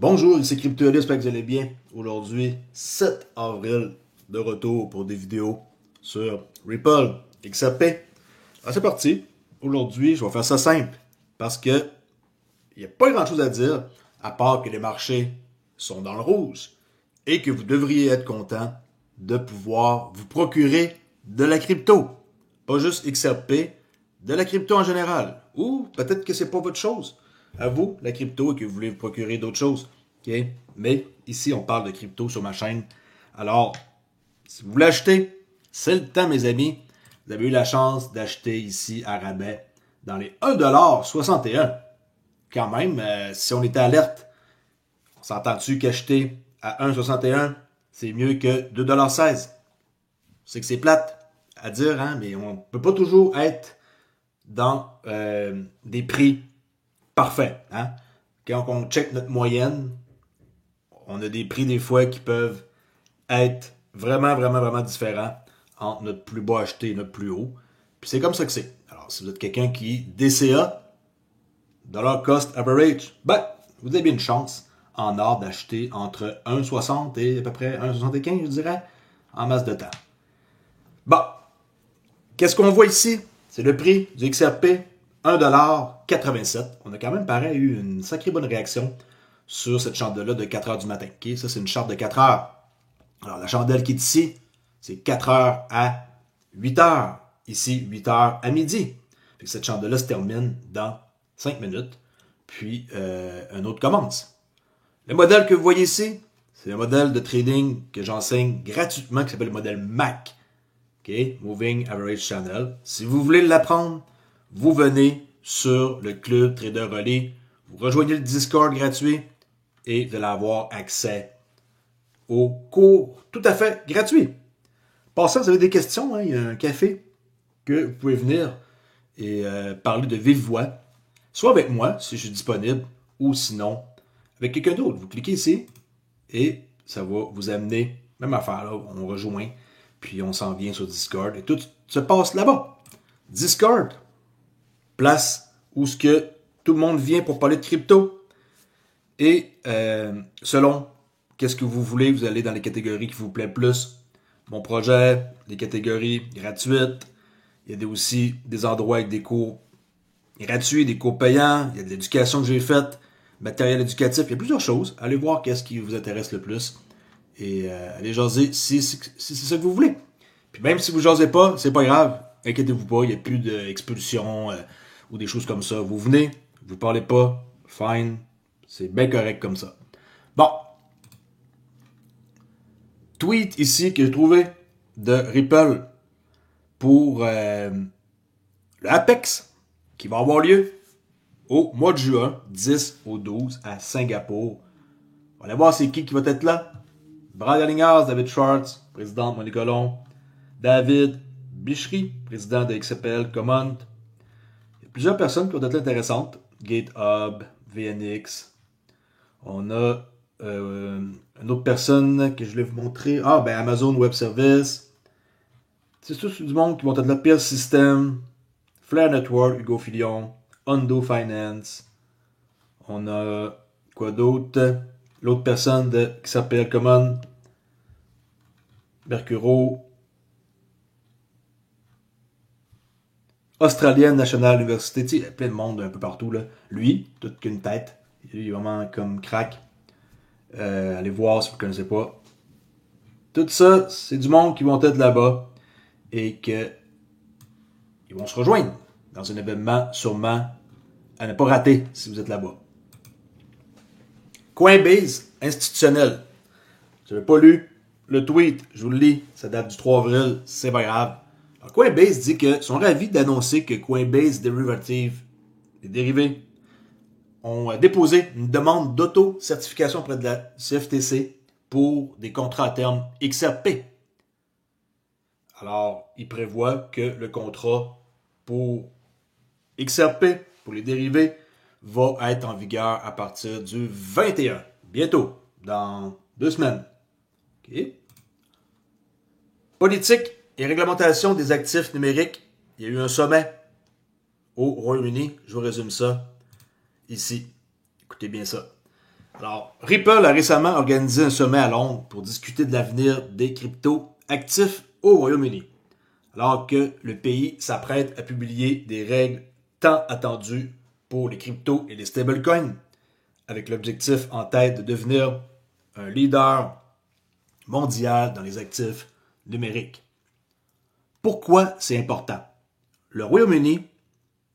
Bonjour, ici CryptoAlis, j'espère que vous allez bien. Aujourd'hui, 7 avril, de retour pour des vidéos sur Ripple, XRP. Alors c'est parti. Aujourd'hui, je vais faire ça simple parce que il n'y a pas grand chose à dire à part que les marchés sont dans le rouge et que vous devriez être content de pouvoir vous procurer de la crypto. Pas juste XRP, de la crypto en général. Ou peut-être que c'est pas votre chose. À vous, la crypto, et que vous voulez vous procurer d'autres choses. Okay? Mais ici, on parle de crypto sur ma chaîne. Alors, si vous voulez acheter, c'est le temps, mes amis. Vous avez eu la chance d'acheter ici à rabais dans les 1,61$. Quand même, si on était alerte, on s'entend-tu qu'acheter à 1,61$, c'est mieux que 2,16$. C'est que c'est plate à dire, hein, mais on ne peut pas toujours être dans des prix parfaits. Hein? Quand on check notre moyenne, on a des prix des fois qui peuvent être vraiment différents entre notre plus bas acheté et notre plus haut. Puis c'est comme ça que c'est. Alors, si vous êtes quelqu'un qui DCA, Dollar Cost Average, ben, vous avez bien une chance en or d'acheter entre 1,60 et à peu près 1,75, je dirais, en masse de temps. Bon, qu'est-ce qu'on voit ici? C'est le prix du XRP, 1,87$. On a quand même, pareil, eu une sacrée bonne réaction sur cette chandelle-là de 4 heures du matin. Okay? Ça, c'est une charte de 4 heures. Alors, la chandelle qui est ici, c'est 4 heures à 8 heures. Ici, 8 heures à midi. Fait que cette chandelle-là se termine dans 5 minutes. Puis, un autre commence. Le modèle que vous voyez ici, c'est un modèle de trading que j'enseigne gratuitement qui s'appelle le modèle MAC. Okay? Moving Average Channel. Si vous voulez l'apprendre, vous venez sur le Club Trader Relais. Vous rejoignez le Discord gratuit et vous allez avoir accès au cours tout à fait gratuit. Pour ça, vous avez des questions, hein? Il y a un café que vous pouvez venir et parler de vive voix, soit avec moi, si je suis disponible, ou sinon, avec quelqu'un d'autre. Vous cliquez ici et ça va vous amener, même affaire, là, on rejoint, puis on s'en vient sur Discord et tout se passe là-bas. Discord, place où ce que tout le monde vient pour parler de crypto et selon qu'est-ce que vous voulez, vous allez dans les catégories qui vous plaît plus. Mon projet, des catégories gratuites. Il y a aussi des endroits avec des cours gratuits, des cours payants. Il y a de l'éducation que j'ai faite, matériel éducatif. Il y a plusieurs choses. Allez voir qu'est-ce qui vous intéresse le plus. Et allez jaser si c'est ça que vous voulez. Puis même si vous jasez pas, c'est pas grave. Inquiétez-vous pas, il n'y a plus d'expulsion ou des choses comme ça. Vous venez, vous parlez pas, fine. C'est bien correct comme ça. Bon. Tweet ici que j'ai trouvé de Ripple pour le Apex qui va avoir lieu au mois de juin, 10 au 12 à Singapour. On va aller voir c'est qui va être là. Brad Allinger, David Schwartz, président de Monécolon, David Bichery, président de XPL Command. Il y a plusieurs personnes qui vont être là intéressantes. GateHub, VNX. On a une autre personne que je voulais vous montrer. Ah, ben Amazon Web Service. C'est tout du monde qui vont être là. Peer System, Flare Network, Hugo Filion, Hondo Finance. On a quoi d'autre? L'autre personne qui s'appelle comment? Mercuro. Australienne National University. Tu sais, il y a plein de monde un peu partout. Là. Lui, toute qu'une tête. Il est vraiment comme crack. Allez voir si vous ne connaissez pas. Tout ça, c'est du monde qui vont être là-bas et que ils vont se rejoindre dans un événement sûrement à ne pas rater si vous êtes là-bas. Coinbase institutionnel. Je n'avais pas lu le tweet, je vous le lis, ça date du 3 avril, c'est pas grave. Alors, Coinbase dit qu'ils sont ravis d'annoncer que Coinbase Derivative, les dérivés, ont déposé une demande d'auto-certification auprès de la CFTC pour des contrats à terme XRP. Alors, ils prévoient que le contrat pour XRP, pour les dérivés, va être en vigueur à partir du 21. Bientôt, dans 2 semaines. Okay. Politique et réglementation des actifs numériques. Il y a eu un sommet au Royaume-Uni. Je vous résume ça ici. Écoutez bien ça. Alors, Ripple a récemment organisé un sommet à Londres pour discuter de l'avenir des cryptos actifs au Royaume-Uni, alors que le pays s'apprête à publier des règles tant attendues pour les cryptos et les stablecoins, avec l'objectif en tête de devenir un leader mondial dans les actifs numériques. Pourquoi c'est important? Le Royaume-Uni,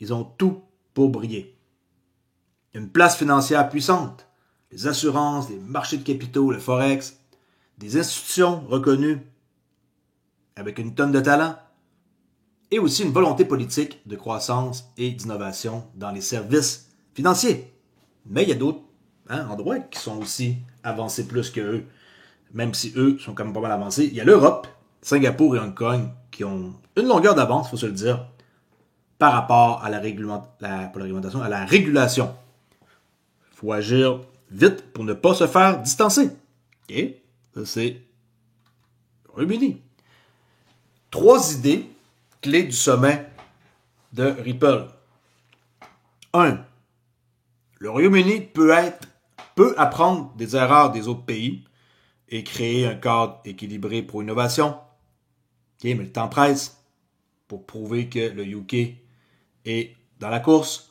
ils ont tout pour briller. Une place financière puissante, les assurances, les marchés de capitaux, le forex, des institutions reconnues avec une tonne de talent et aussi une volonté politique de croissance et d'innovation dans les services financiers. Mais il y a d'autres endroits qui sont aussi avancés plus que eux, même si eux sont quand même pas mal avancés. Il y a l'Europe, Singapour et Hong Kong qui ont une longueur d'avance, il faut se le dire, par rapport à la réglementation, à la régulation. Il faut agir vite pour ne pas se faire distancer. Et ça, c'est Royaume-Uni. 3 idées clés du sommet de Ripple. 1. Le Royaume-Uni peut apprendre des erreurs des autres pays et créer un cadre équilibré pour l'innovation. Mais le temps presse pour prouver que le UK est dans la course.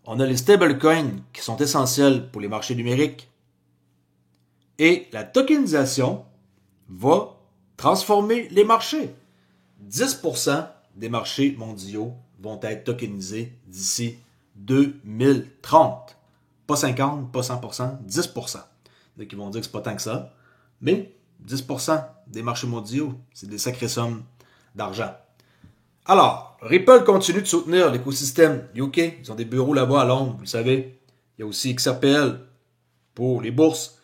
On a les stablecoins qui sont essentiels pour les marchés numériques. Et la tokenisation va transformer les marchés. 10% des marchés mondiaux vont être tokenisés d'ici 2030. Pas 50, pas 100%, 10%. Donc ils vont dire que c'est pas tant que ça. Mais 10% des marchés mondiaux, c'est des sacrées sommes d'argent. Alors, Ripple continue de soutenir l'écosystème UK. Ils ont des bureaux là-bas à Londres, vous le savez. Il y a aussi XRPL pour les bourses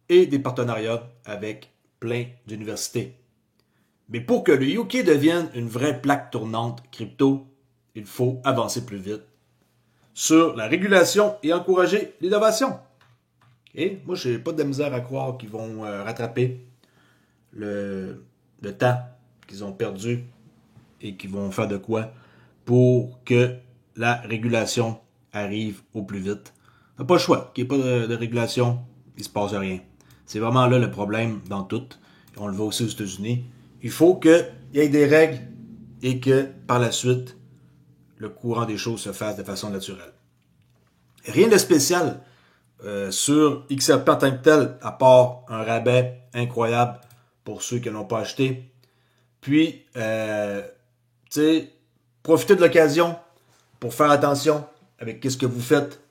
et des partenariats avec plein d'universités. Mais pour que le UK devienne une vraie plaque tournante crypto, il faut avancer plus vite sur la régulation et encourager l'innovation. Et moi, je n'ai pas de misère à croire qu'ils vont rattraper le temps qu'ils ont perdu et qu'ils vont faire de quoi pour que la régulation arrive au plus vite. On n'a pas le choix. Qu'il n'y ait pas de régulation, il ne se passe rien. C'est vraiment là le problème dans tout. On le voit aussi aux États-Unis. Il faut qu'il y ait des règles et que, par la suite, le courant des choses se fasse de façon naturelle. Rien de spécial sur XRP en tant que tel, à part un rabais incroyable pour ceux qui n'ont pas acheté. Puis, profitez de l'occasion pour faire attention avec ce que vous faites.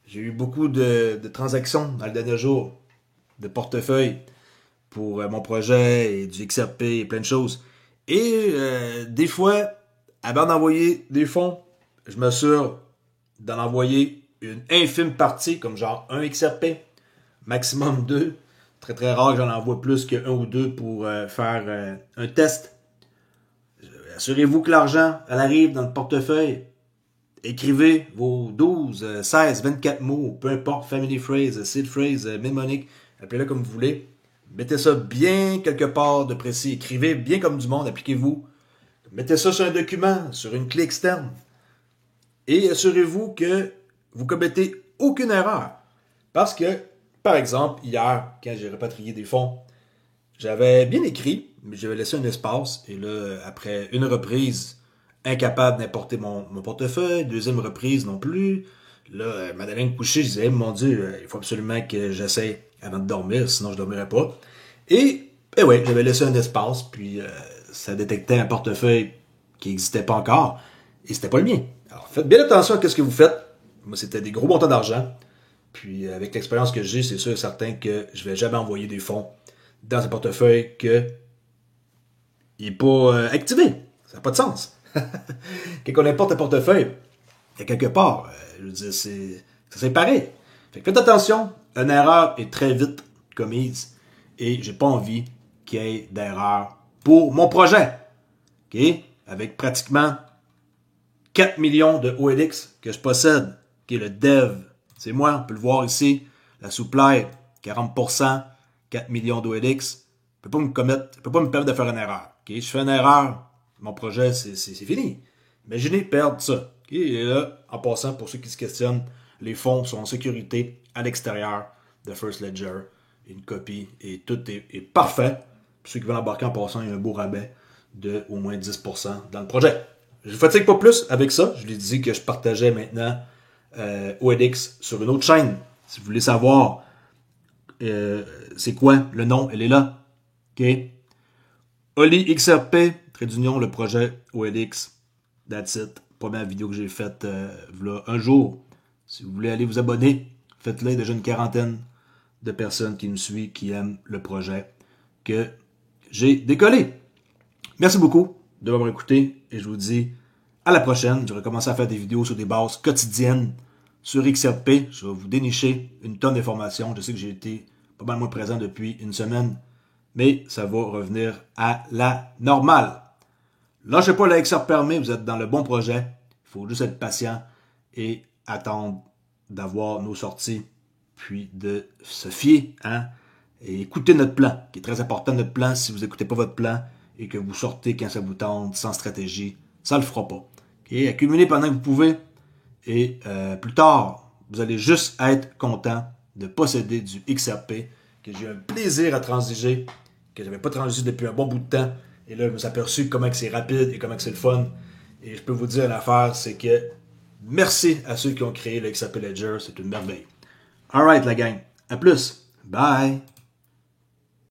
J'ai eu beaucoup de transactions dans le dernier jour, de portefeuille pour mon projet et du XRP et plein de choses. Et des fois, avant d'envoyer des fonds, je m'assure d'en envoyer une infime partie, comme genre un XRP, maximum 2. Très très rare que j'en envoie plus que 1 ou 2 pour faire un test. Assurez-vous que l'argent, elle arrive dans le portefeuille. Écrivez vos 12, 16, 24 mots, peu importe, family phrase, seed phrase, mnemonic, appelez-le comme vous voulez. Mettez ça bien quelque part de précis. Écrivez bien comme du monde, appliquez-vous. Mettez ça sur un document, sur une clé externe. Et assurez-vous que vous commettez aucune erreur. Parce que, par exemple, hier, quand j'ai repatrié des fonds, j'avais bien écrit, mais j'avais laissé un espace. Et là, après une reprise, incapable d'importer mon portefeuille. Deuxième reprise non plus. Là, Madeleine couchée, je disais, mon Dieu, il faut absolument que j'essaie avant de dormir, sinon je dormirais pas. Et ouais, j'avais laissé un espace, puis ça détectait un portefeuille qui n'existait pas encore, et c'était pas le mien. Alors, faites bien attention à ce que vous faites. Moi, c'était des gros montants d'argent. Puis, avec l'expérience que j'ai, c'est sûr et certain que je vais jamais envoyer des fonds dans un portefeuille que il n'est pas activé. Ça n'a pas de sens. Quand on importe un portefeuille, il y a quelque part, je veux dire, c'est pareil. Fait que faites attention, une erreur est très vite commise et j'ai pas envie qu'il y ait d'erreur pour mon projet. OK? Avec pratiquement 4 millions de OLX que je possède, qui est le dev. C'est moi, on peut le voir ici, la supply, 40%, 4 millions d'OLX. Je peux pas me permettre de faire une erreur. Okay? Je fais une erreur, mon projet, c'est fini. Imaginez perdre ça. Okay? Et là, en passant, pour ceux qui se questionnent, les fonds sont en sécurité à l'extérieur de First Ledger, une copie, et tout est parfait. Pour ceux qui veulent embarquer en passant, il y a un beau rabais de au moins 10% dans le projet. Je ne vous fatigue pas plus avec ça. Je l'ai dit que je partageais maintenant OLX sur une autre chaîne. Si vous voulez savoir c'est quoi le nom, elle est là. OK? Oli XRP, trait d'union, le projet OLX. That's it. Première vidéo que j'ai faite voilà un jour. Si vous voulez aller vous abonner, faites-le. Déjà une quarantaine de personnes qui nous suivent, qui aiment le projet que j'ai décollé. Merci beaucoup de m'avoir écouté et je vous dis à la prochaine. Je vais commencer à faire des vidéos sur des bases quotidiennes sur XRP. Je vais vous dénicher une tonne d'informations. Je sais que j'ai été pas mal moins présent depuis une semaine, mais ça va revenir à la normale. Lâchez pas le XRP permis, vous êtes dans le bon projet. Il faut juste être patient et attendre d'avoir nos sorties, puis de se fier, hein, et écouter notre plan, qui est très important, notre plan. Si vous n'écoutez pas votre plan et que vous sortez quand ça vous tente, sans stratégie, ça ne le fera pas. Okay? Accumulez pendant que vous pouvez et plus tard, vous allez juste être content de posséder du XRP, que j'ai un plaisir à transiger, que je n'avais pas transigé depuis un bon bout de temps. Et là, je me suis aperçu comment c'est rapide et comment c'est le fun. Et je peux vous dire l'affaire, c'est que merci à ceux qui ont créé le XRP Ledger, c'est une merveille. Alright la gang, à plus, bye!